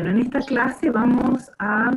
Bueno, en esta clase vamos a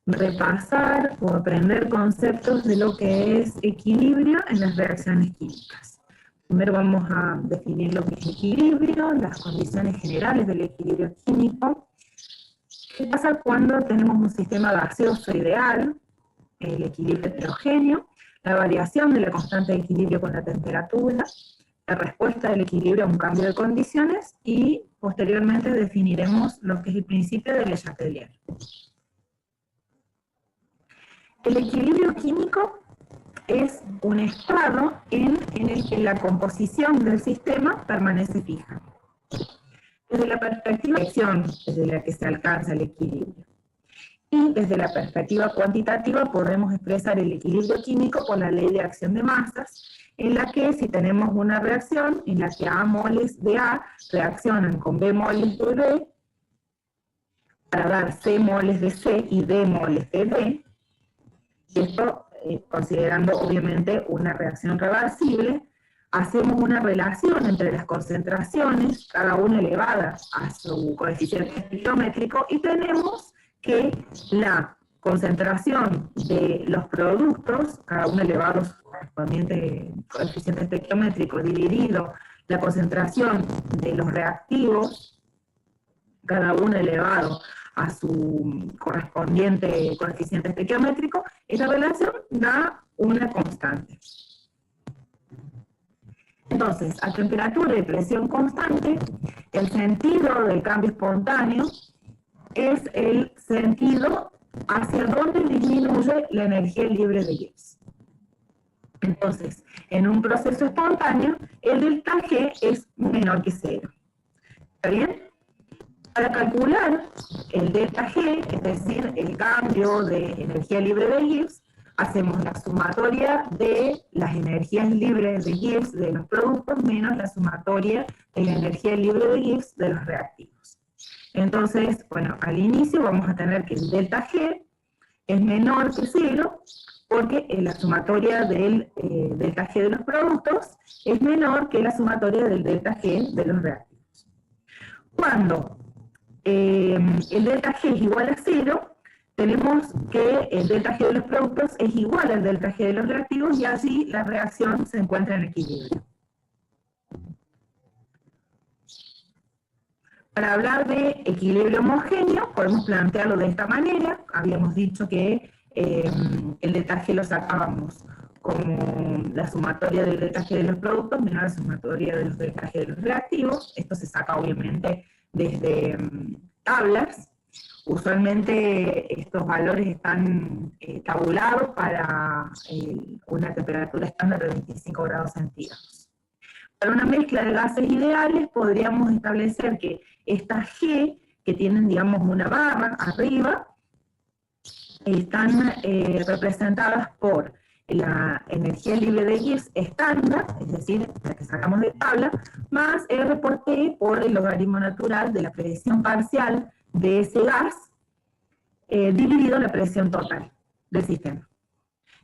repasar o aprender conceptos de lo que es equilibrio en las reacciones químicas. Primero vamos a definir lo que es equilibrio, las condiciones generales del equilibrio químico. ¿Qué pasa cuando tenemos un sistema gaseoso ideal? El equilibrio heterogéneo, la variación de la constante de equilibrio con la temperatura, la respuesta del equilibrio a un cambio de condiciones y posteriormente definiremos lo que es el principio de Le Chatelier. El equilibrio químico es un estado en el que la composición del sistema permanece fija. Desde la perspectiva de acción, desde la que se alcanza el equilibrio. Y desde la perspectiva cuantitativa podemos expresar el equilibrio químico por la ley de acción de masas, en la que si tenemos una reacción en la que A moles de A reaccionan con B moles de B, para dar C moles de C y D moles de D, y esto considerando obviamente una reacción reversible, hacemos una relación entre las concentraciones, cada una elevada a su coeficiente estequiométrico, y tenemos que la concentración de los productos, cada uno elevado a su correspondiente coeficiente estequiométrico, dividido la concentración de los reactivos, cada uno elevado a su correspondiente coeficiente estequiométrico, esa relación da una constante. Entonces, a temperatura y presión constante, el sentido del cambio espontáneo es el sentido hacia donde disminuye la energía libre de Gibbs. Entonces, en un proceso espontáneo, el delta G es menor que 0. ¿Está bien? Para calcular el delta G, es decir, el cambio de energía libre de Gibbs, hacemos la sumatoria de las energías libres de Gibbs de los productos menos la sumatoria de la energía libre de Gibbs de los reactivos. Entonces, bueno, al inicio vamos a tener que el delta G es menor que 0, porque la sumatoria del delta G de los productos es menor que la sumatoria del delta G de los reactivos. Cuando el delta G es igual a 0, tenemos que el delta G de los productos es igual al delta G de los reactivos y así la reacción se encuentra en equilibrio. Para hablar de equilibrio homogéneo, podemos plantearlo de esta manera. Habíamos dicho que el delta G lo sacábamos como la sumatoria del delta G de los productos menos la sumatoria de los delta G de los reactivos. Esto se saca obviamente desde tablas. Usualmente estos valores están tabulados para una temperatura estándar de 25 grados centígrados. Para una mezcla de gases ideales podríamos establecer que estas G, que tienen digamos una barra arriba, están representadas por la energía libre de Gibbs estándar, es decir, la que sacamos de tabla, más R por T por el logaritmo natural de la presión parcial de ese gas, dividido la presión total del sistema.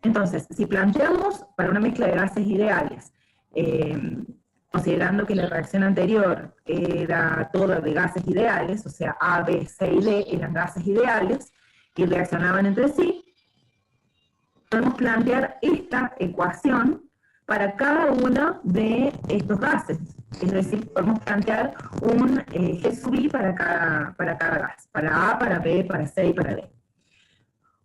Entonces, si planteamos para una mezcla de gases ideales, considerando que la reacción anterior era toda de gases ideales, o sea, A, B, C y D eran gases ideales, y reaccionaban entre sí, podemos plantear esta ecuación para cada uno de estos gases. Es decir, podemos plantear un G sub I para cada gas, para A, para B, para C y para D.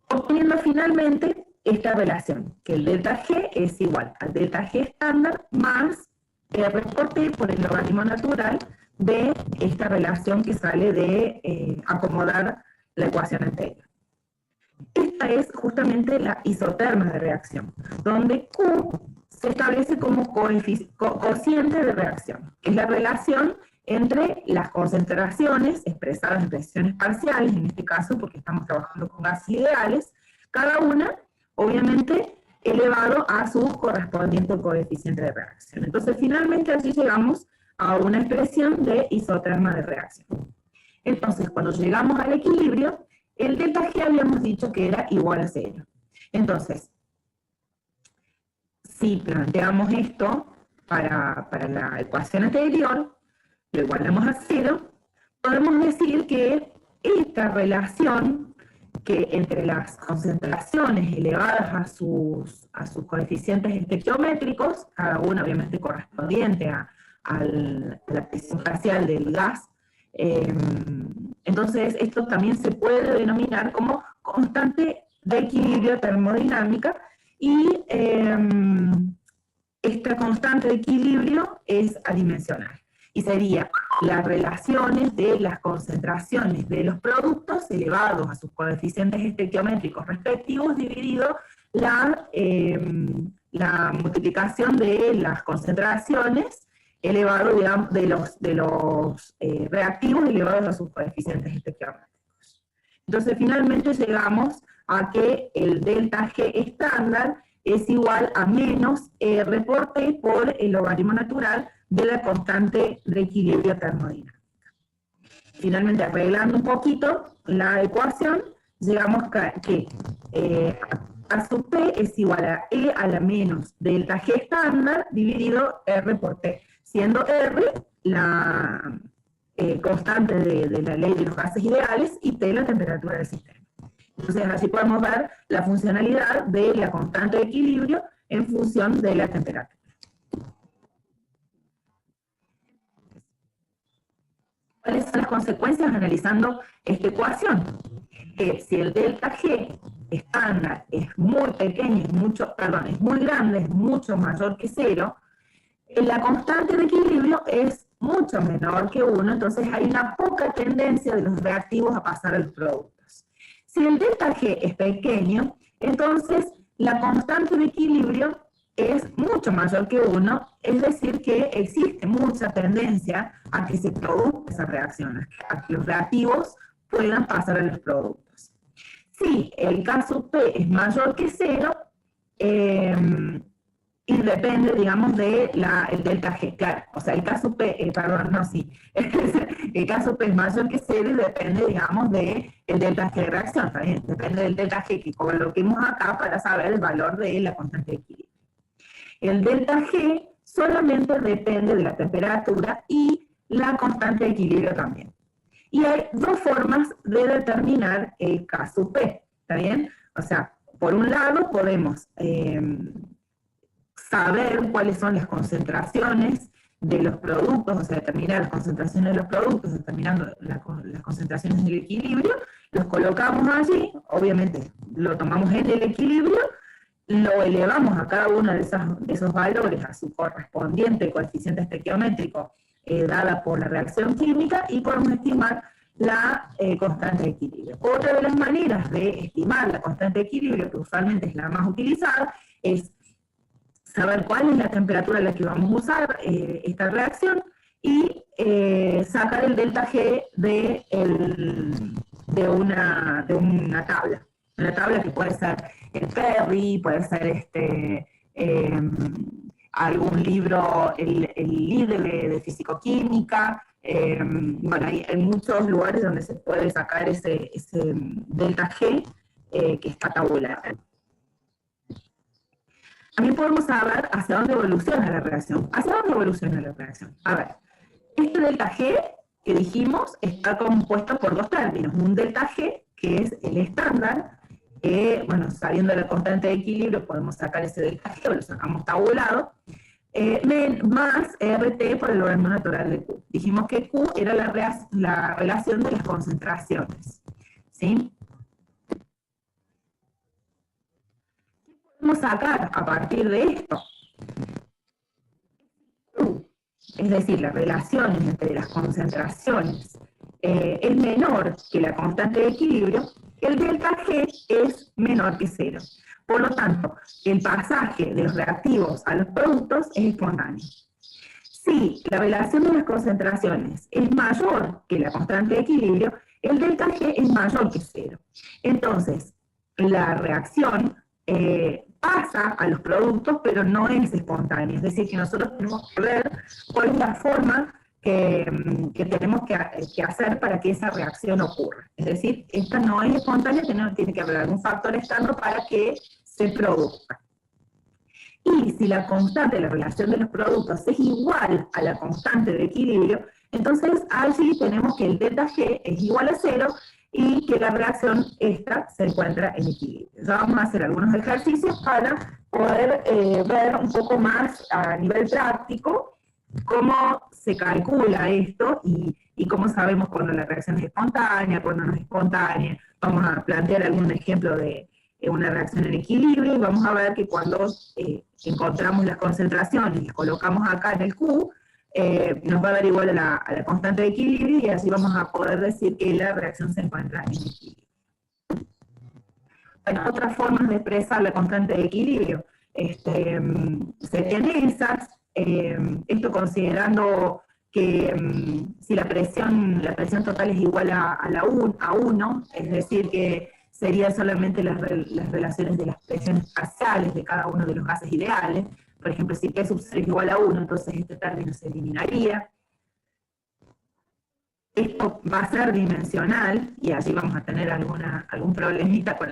Obteniendo finalmente esta relación, que el delta G es igual al delta G estándar más R por T por el logaritmo natural de esta relación que sale de acomodar la ecuación anterior. Esta es justamente la isoterma de reacción, donde Q se establece como cociente de reacción, que es la relación entre las concentraciones expresadas en presiones parciales, en este caso porque estamos trabajando con gases ideales, cada una, obviamente, elevado a su correspondiente coeficiente de reacción. Entonces, finalmente, así llegamos a una expresión de isoterma de reacción. Entonces, cuando llegamos al equilibrio, el delta G habíamos dicho que era igual a 0. Entonces, si planteamos esto para la ecuación anterior, lo igualamos a 0, podemos decir que esta relación que entre las concentraciones elevadas a sus coeficientes estequiométricos, cada una obviamente correspondiente a la presión parcial del gas, entonces esto también se puede denominar como constante de equilibrio termodinámica, y esta constante de equilibrio es adimensional, y sería las relaciones de las concentraciones de los productos elevados a sus coeficientes estequiométricos respectivos dividido la multiplicación de las concentraciones elevado, digamos, de los reactivos elevados a sus coeficientes estequiométricos. Entonces, finalmente llegamos a que el delta G estándar es igual a menos R por T por el logaritmo natural de la constante de equilibrio termodinámica. Finalmente, arreglando un poquito la ecuación, llegamos a que A sub P es igual a E a la menos delta G estándar dividido R por T, siendo R la constante de la ley de los gases ideales y T la temperatura del sistema. Entonces, así podemos ver la funcionalidad de la constante de equilibrio en función de la temperatura. ¿Cuáles son las consecuencias analizando esta ecuación? Que si el delta G estándar es muy pequeño, es muy grande, es mucho mayor que 0, la constante de equilibrio es mucho menor que 1, entonces hay una poca tendencia de los reactivos a pasar a los productos. Si el delta G es pequeño, entonces la constante de equilibrio es mucho mayor que 1, es decir, que existe mucha tendencia a que se produzca esa reacción, a que los reactivos puedan pasar a los productos. Si el K sub P es mayor que 0, y depende, digamos, del delta G, claro, o sea, el K sub P, el K sub P es mayor que 0 y depende, digamos, del delta G de reacción, también depende del delta G que coloquemos acá para saber el valor de la constante de equilibrio. El delta G solamente depende de la temperatura y la constante de equilibrio también. Y hay dos formas de determinar el K sub P, ¿está bien? O sea, por un lado podemos saber cuáles son las concentraciones de los productos, o sea, determinar las concentraciones de los productos, determinando las concentraciones del equilibrio, los colocamos allí, obviamente lo tomamos en el equilibrio, lo elevamos a cada uno de esos valores a su correspondiente coeficiente estequiométrico dada por la reacción química y podemos estimar la constante de equilibrio. Otra de las maneras de estimar la constante de equilibrio, que usualmente es la más utilizada, es saber cuál es la temperatura a la que vamos a usar esta reacción y sacar el delta G de una tabla. Una tabla que puede ser el Perry, puede ser algún libro, el líder de fisicoquímica. Bueno, hay muchos lugares donde se puede sacar ese delta G que está tabulado. También podemos saber hacia dónde evoluciona la reacción. ¿Hacia dónde evoluciona la reacción? A ver, este delta G que dijimos está compuesto por dos términos. Un delta G, que es el estándar, que, bueno, sabiendo la constante de equilibrio podemos sacar ese delta G, lo sacamos tabulado, más RT por el logaritmo natural de Q. Dijimos que Q era la relación de las concentraciones, ¿sí? ¿Qué podemos sacar a partir de esto? Es decir, la relación entre las concentraciones es menor que la constante de equilibrio, el delta G es menor que 0. Por lo tanto, el pasaje de los reactivos a los productos es espontáneo. Si la relación de las concentraciones es mayor que la constante de equilibrio, el delta G es mayor que 0. Entonces, la reacción pasa a los productos, pero no es espontánea. Es decir, que nosotros tenemos que ver cuál es la forma que tenemos que hacer para que esa reacción ocurra. Es decir, esta no es espontánea, tiene que haber algún factor externo para que se produzca. Y si la constante de la relación de los productos es igual a la constante de equilibrio, Entonces, allí tenemos que el delta G es igual a 0 y que la reacción esta se encuentra en equilibrio. Ya vamos a hacer algunos ejercicios para poder ver un poco más a nivel práctico cómo se calcula esto y cómo sabemos cuando la reacción es espontánea, cuando no es espontánea. Vamos a plantear algún ejemplo de una reacción en equilibrio y vamos a ver que cuando encontramos las concentraciones y las colocamos acá en el Q, nos va a dar igual a la constante de equilibrio y así vamos a poder decir que la reacción se encuentra en equilibrio. Hay otras formas de expresar la constante de equilibrio. Serían esas, esto considerando que si la presión total es igual a 1, es decir, que serían solamente las relaciones de las presiones parciales de cada uno de los gases ideales. Por ejemplo, si P sub 0 es igual a 1, entonces este término se eliminaría. Esto va a ser dimensional, y allí vamos a tener algún problemita con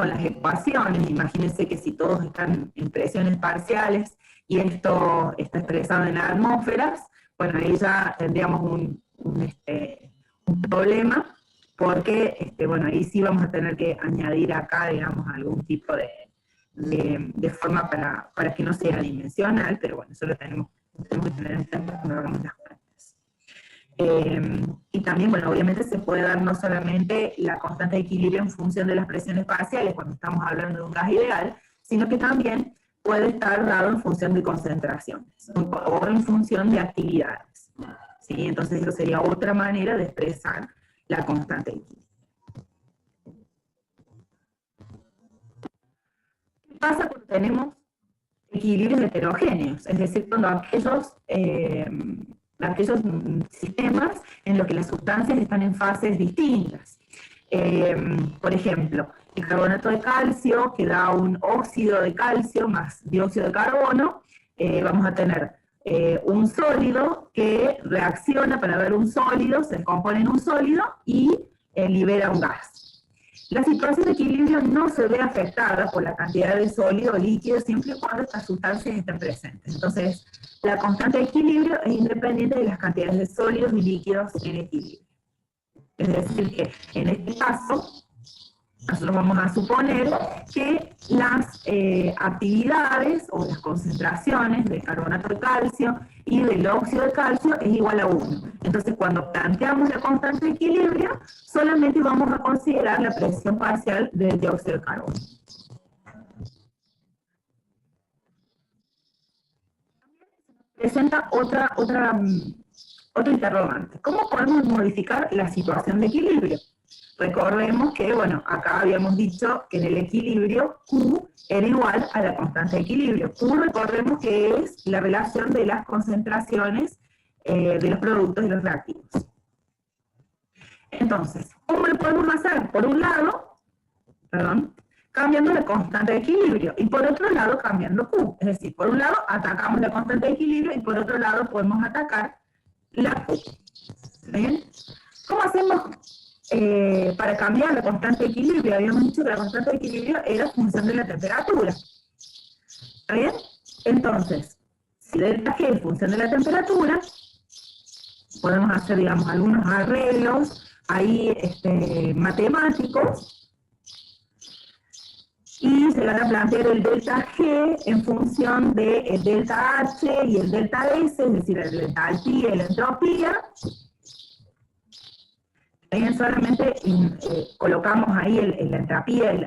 las ecuaciones. Imagínense que si todos están en presiones parciales y esto está expresado en las atmósferas, bueno, ahí ya tendríamos un problema, porque bueno, ahí sí vamos a tener que añadir acá, digamos, algún tipo de forma para que no sea dimensional, pero bueno, eso lo tenemos que tener en cuenta cuando hagamos las cuentas. Y también, bueno, obviamente se puede dar no solamente la constante de equilibrio en función de las presiones parciales cuando estamos hablando de un gas ideal, sino que también puede estar dado en función de concentraciones o en función de actividades. ¿Sí? Entonces eso sería otra manera de expresar la constante de equilibrio. ¿Qué pasa cuando tenemos equilibrios heterogéneos? Es decir, cuando aquellos sistemas en los que las sustancias están en fases distintas. Por ejemplo, el carbonato de calcio, que da un óxido de calcio más dióxido de carbono, vamos a tener un sólido que reacciona para ver un sólido, se descompone en un sólido y libera un gas. La situación de equilibrio no se ve afectada por la cantidad de sólido o líquido siempre y cuando estas sustancias estén presentes. Entonces, la constante de equilibrio es independiente de las cantidades de sólidos y líquidos en equilibrio. Es decir, que en este caso, nosotros vamos a suponer que las actividades o las concentraciones del carbonato de calcio y del óxido de calcio es igual a 1. Entonces, cuando planteamos la constante de equilibrio, solamente vamos a considerar la presión parcial del dióxido de carbono. Presenta otro interrogante. ¿Cómo podemos modificar la situación de equilibrio? Recordemos que, bueno, acá habíamos dicho que en el equilibrio Q era igual a la constante de equilibrio. Q, recordemos que es la relación de las concentraciones de los productos y los reactivos. Entonces, ¿cómo lo podemos hacer? Por un lado, cambiando la constante de equilibrio, y por otro lado, cambiando Q. Es decir, por un lado, atacamos la constante de equilibrio, y por otro lado, podemos atacar la Q. ¿Bien? ¿Cómo hacemos para cambiar la constante de equilibrio? Habíamos dicho que la constante de equilibrio era función de la temperatura. ¿Está bien? Entonces, si delta G es función de la temperatura, podemos hacer, digamos, algunos arreglos ahí matemáticos, y se van a plantear el delta G en función del delta H y el delta S, es decir, el entalpía y la entropía. También solamente colocamos ahí la entropía y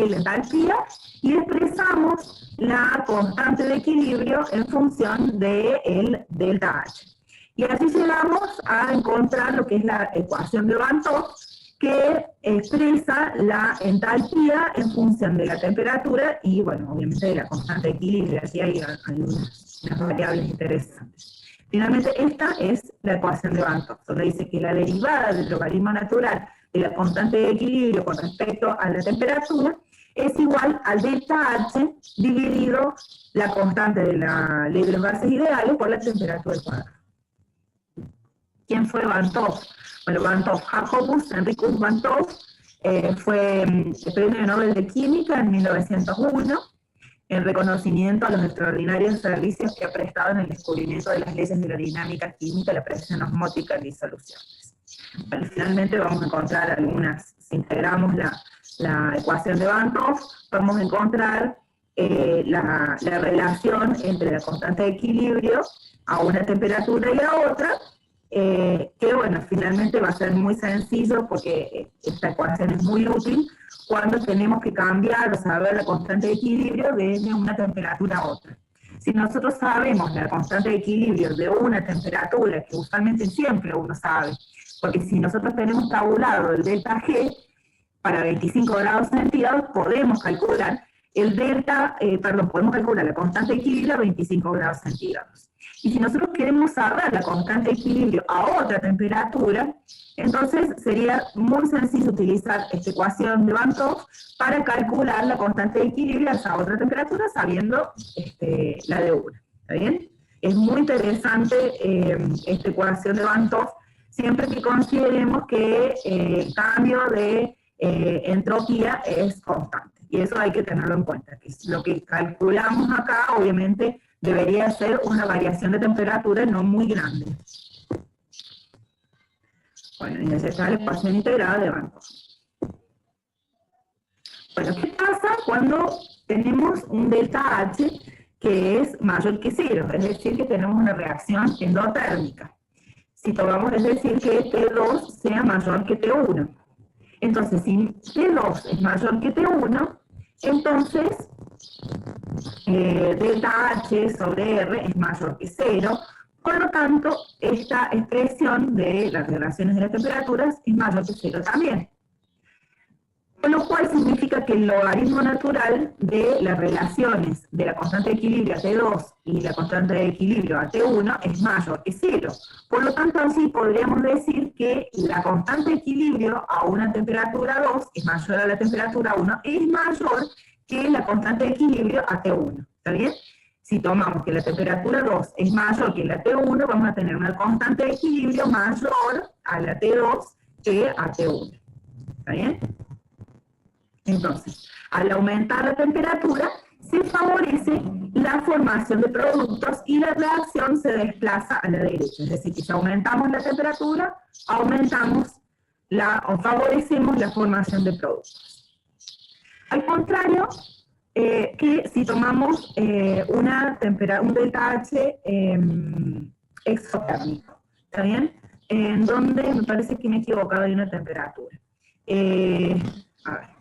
la entalpía y expresamos la constante de equilibrio en función del delta H. Y así llegamos a encontrar lo que es la ecuación de Van 't Hoff, que expresa la entalpía en función de la temperatura y, bueno, obviamente de la constante de equilibrio. Así hay algunas variables interesantes. Finalmente, esta es la ecuación de Van 't Hoff, donde dice que la derivada del logaritmo natural de la constante de equilibrio con respecto a la temperatura es igual al delta H dividido la constante de la ley de los gases ideales por la temperatura al cuadrado. ¿Quién fue Van 't Hoff? Bueno, Van 't Hoff, Jacobus Enricus Van 't Hoff, fue el premio Nobel de Química en 1901. en reconocimiento a los extraordinarios servicios que ha prestado en el descubrimiento de las leyes de la dinámica química, la presión osmótica y disoluciones. Bueno, finalmente vamos a encontrar algunas, si integramos la ecuación de Van 't Hoff, vamos a encontrar la relación entre la constante de equilibrio a una temperatura y a otra, que bueno, finalmente va a ser muy sencillo porque esta ecuación es muy útil cuando tenemos que cambiar o saber la constante de equilibrio desde una temperatura a otra. Si nosotros sabemos la constante de equilibrio de una temperatura, que usualmente siempre uno sabe, porque si nosotros tenemos tabulado el delta G para 25 grados centígrados, podemos calcular podemos calcular la constante de equilibrio a 25 grados centígrados. Y si nosotros queremos saber la constante de equilibrio a otra temperatura, entonces sería muy sencillo utilizar esta ecuación de Van 't Hoff para calcular la constante de equilibrio a esa otra temperatura sabiendo la de una. ¿Está bien? Es muy interesante esta ecuación de Van 't Hoff siempre que consideremos que el cambio de entropía es constante. Y eso hay que tenerlo en cuenta, que lo que calculamos acá, obviamente, debería ser una variación de temperatura no muy grande. Bueno, y esa es la ecuación integrada de Van 't Hoff. Bueno, ¿qué pasa cuando tenemos un delta H que es mayor que 0? Es decir, que tenemos una reacción endotérmica. Si tomamos, es decir, que T2 sea mayor que T1. Entonces, si T2 es mayor que T1, entonces delta H sobre R es mayor que 0, por lo tanto, esta expresión de las relaciones de las temperaturas es mayor que 0 también. Con lo cual significa que el logaritmo natural de las relaciones de la constante de equilibrio a T2 y la constante de equilibrio a T1 es mayor que 0. Por lo tanto, así podríamos decir que la constante de equilibrio a una temperatura 2 es mayor a la temperatura 1, es mayor que la constante de equilibrio a T1. ¿Está bien? Si tomamos que la temperatura 2 es mayor que la T1, vamos a tener una constante de equilibrio mayor a la T2 que a T1. ¿Está bien? Entonces, al aumentar la temperatura, se favorece la formación de productos y la reacción se desplaza a la derecha. Es decir, que si aumentamos la temperatura, favorecemos la formación de productos. Al contrario, que si tomamos un delta H exotérmico, ¿está bien? En donde me parece que me he equivocado de una temperatura. A ver.